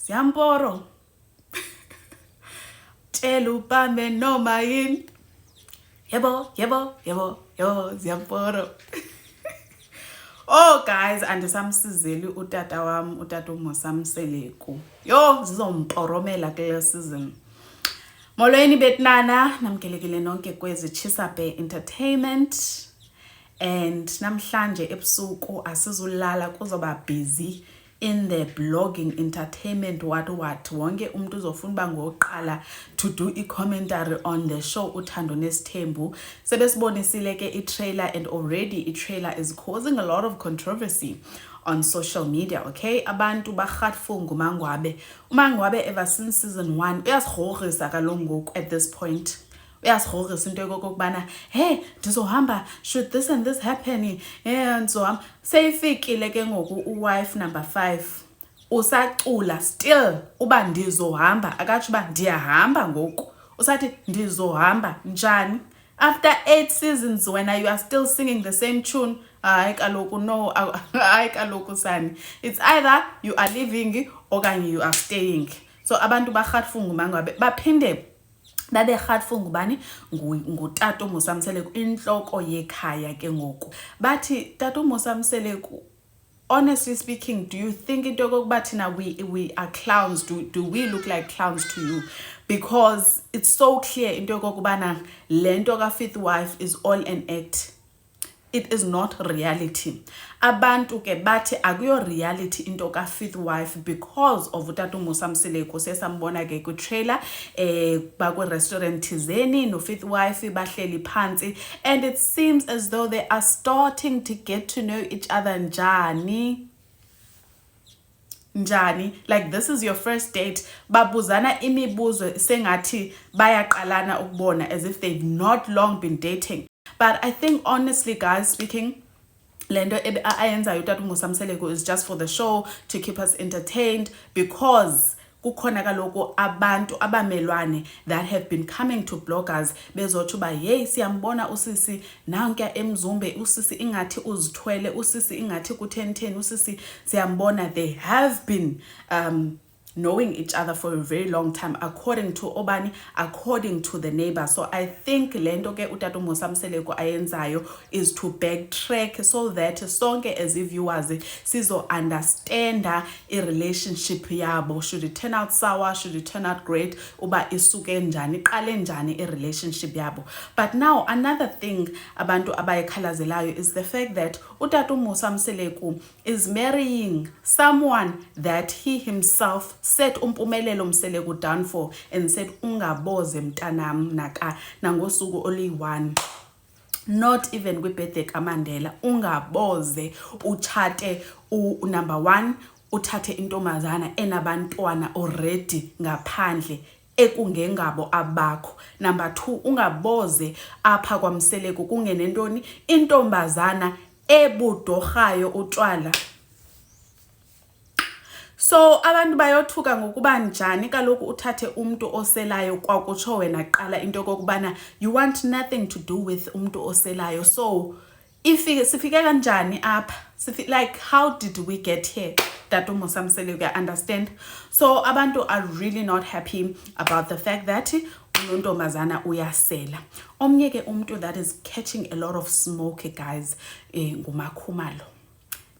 Ziamporo. Tshela ubambe noma yini. Yebo, Ziamporo. Oh guys, andisamsizeli utata wam, utata uMosamseleku. Yo, zizomporomela kule season. Molweni betnana, namkelekile nonke kwezi Chisape Entertainment. And namhlanje ebusuku asizulala kuzoba busy in the blogging entertainment what wonke umuntu uzofuna uba ngoqala to do i-commentary on the show uThando Nesithembu. Sebesibonisile ke i-trailer and already i-trailer is causing a lot of controversy on social media, okay? Abantu barhatfu ngumangwabe. Umangwabe ever since season 1 uyasirhorhisa kaloku ngoku at this point. Uyasirhorhisa into yokokubana hey ndizohamba should this and this happen and so seyifikile ke ngoku uwife number 5 usacula still uba ndizohamba akatsho uba ndiyahamba ngoku usathi ndizohamba njani after 8 seasons when you are still singing the same tune. Hayi kaloku no, hayi kaloku sani, it's either you are leaving okanye you are staying. So abantu barhatfu ngumangwabe baphinde babe rhatfu ngubani ngutata uMosamseleku inhloko yekhaya ke ngoku bathi tata uMosamseleku, honestly speaking, do you think into yokokuba thina we are clowns? Do we look like clowns to you? Because it's so clear into yokokubana lento ka-fifth wife is all an act. It is not reality. Abantu ke bathi akuyo reality into ka-fifth wife because of utata uMosamseleku sesambona ke ku-trailer bakwi-restaurant thizeni no-fifth wife bahleli phansi and it seems as though they are starting to get to know each other njani, like this is your first date, babuzana imibuzo sengathi bayaqalana ukubona as if they've not long been dating. But I think honestly guys speaking, lento ayenzayo utata uMosamseleku is just for the show to keep us entertained because kukhona kaloku abantu abamelwane that have been coming to bloggers bezotsho uba hey siyambona usisi nankuya emzumbe usisi ingathi uzithwele usisi ingathi ku-10 usisi siyambona. They have been knowing each other for a very long time according to obani, according to the neighbor. So I think lento ke utata uMosamseleku ayenzayo is to backtrack so that sonke as viewers sizo understand a relationship yabo, should it turn out sour, should it turn out great, uba isuke njani, iqale njani a relationship yabo. But now another thing abantu abayikhalazelayo is the fact that utata uMosamseleku is marrying someone that he himself set Mpumelelo Mseleku down for and said ungaboze mntanam naka nangosuku oli-1, not even kwi-birthday kaMandela, ungaboze uchate number 1 uthathe intombazana enabantwana already ngaphandle ekungengabo abakho. Number 2 ungaboze apha kwaMseleku kungenentoni intombazana ebudorhayo utshwala. So abantu bayothuka ngokuba njani kaloku uthathe umuntu oselayo kwakutsho wena qala into kokubana you want nothing to do with umuntu oselayo. So sifike kanjani apha, like how did we get here? Tata uMosamseleku, I understand. So abantu are really not happy about the fact that unontombazana uyasela. Omnye ke umuntu that is catching a lot of smoke guys nguMakhumalo.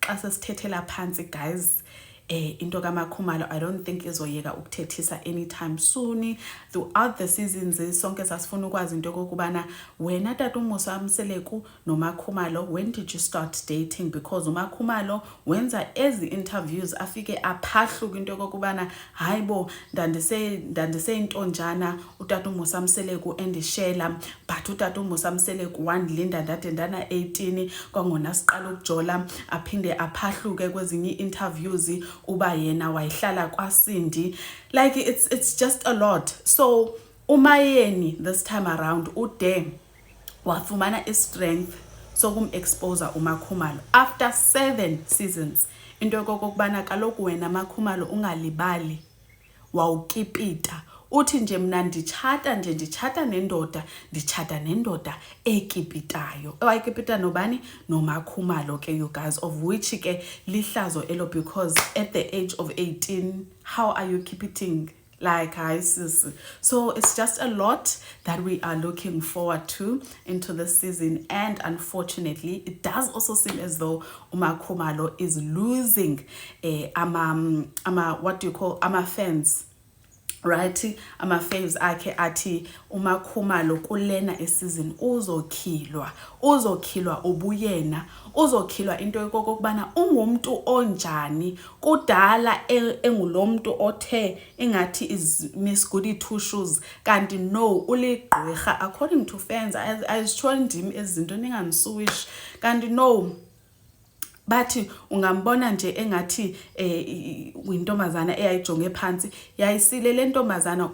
Xa sesithethela phansi guys, into kaMakhumalo I don't think izoyeka ukuthethisa anytime soon. Throughout the seasons sonke sasifuna ukwazi into kokubana wena tata uMosamseleku noMakhumalo, when did you start dating? Because uMakhumalo wenza ezi interviews afike aphahluka into kokubana hayibo ndandise intonjana utata uMosamseleku endishela, but utata uMosamseleku wandilinda ndade ndana 18 kwangona siqala ukujola, aphinde aphahluke kwezinye interviews uba yena wayihlala kwaSindi. Like it's just a lot. So uMayeni this time around ude wafumana strength sokum-expose uMakhumalo after 7 seasons into yokokubana kaloku wena Makhumalo ungalibali wawukipita uthi nje mna ndichata nendoda ekipitayo. Ewayekipita nobani? NoMakhumalo ke, you guys, of which ke lihlazo elo, because at the age of 18, how are you kipiting? Like, ISIS. So it's just a lot that we are looking forward to into this season, and unfortunately it does also seem as though uMakhumalo is losing what do you call fans, right? Ama-faves akhe athi uMakhumalo kulena season uzokhilwa ubuyena, uzokhilwa into yokokubana ungumuntu onjani kudala, engulomuntu othe ingathi is Miss Goody Two Shoes, kanti no, uligqirha according to fans. Ayizitsho ndim ezinto, ninganisuwish, kanti no, bathi ungambona nje engathi uyintombazana eyayijonge phansi, yayisile le ntombazana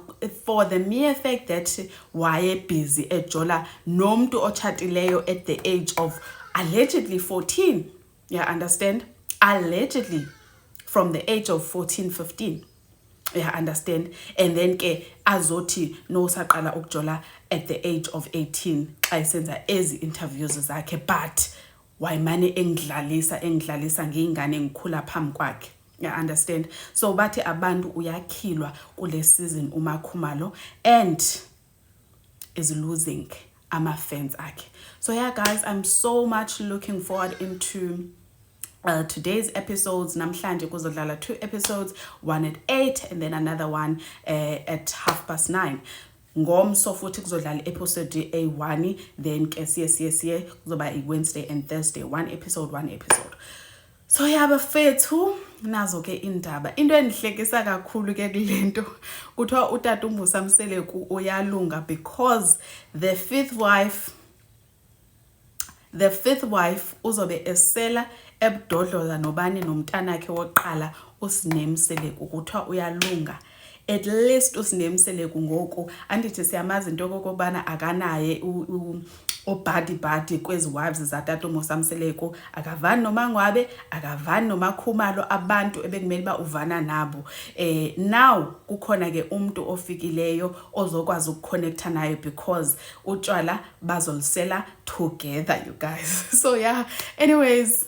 for the mere fact that waye busy ejola nomuntu otshatileyo at the age of allegedly 14. Yeah, understand? Allegedly from the age of 14, 15. Yeah, understand? And then ke azothi no saqala ukujola at the age of 18 xa isenza ezi interviews zakhe, but wayimane engidlalisa ngiyingane ngikhula phambi kwakhe. Yeah, understand? So bathi abantu uyakhilwa kule season uMakhumalo, and is losing ama-fans akhe. So yeah guys, I'm so much looking forward into today's episodes. Namhlanje kuzodlala 2 episodes, one at 8 and then another one at 9:30. Ngomso futhi kuzodlala episode A1, then ke siye kuzoba Wednesday and Thursday, one episode. So yeah, bafethu nazo ke indaba. Into endihlekisa kakhulu ke kulento kuthiwa uTata uMvusa Mseleku uyalunga, because the fifth wife uzobe esela ebudodloza nobani nomntanakhe woqala uSine Mseleku, kuthiwa uyalunga. At least uSine Mseleku ngoku andithi siyamazi into kokubana akanaye obhadi kwezi wives zaTata uMvusa Mseleku, akavani noMangwabe, akavani noMakhumalo, abantu ebekumele ba uvana nabo. Now kukhona ke umuntu ofikileyo ozokwazi ukuconnecta nayo, because utshwala bazolisela together, you guys. So yeah, anyways,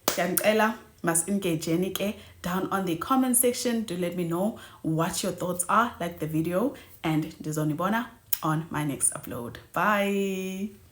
ngiyacela mas engageni ke down on the comment section. Do let me know what your thoughts are. Like the video, and ndizonibona on my next upload. Bye.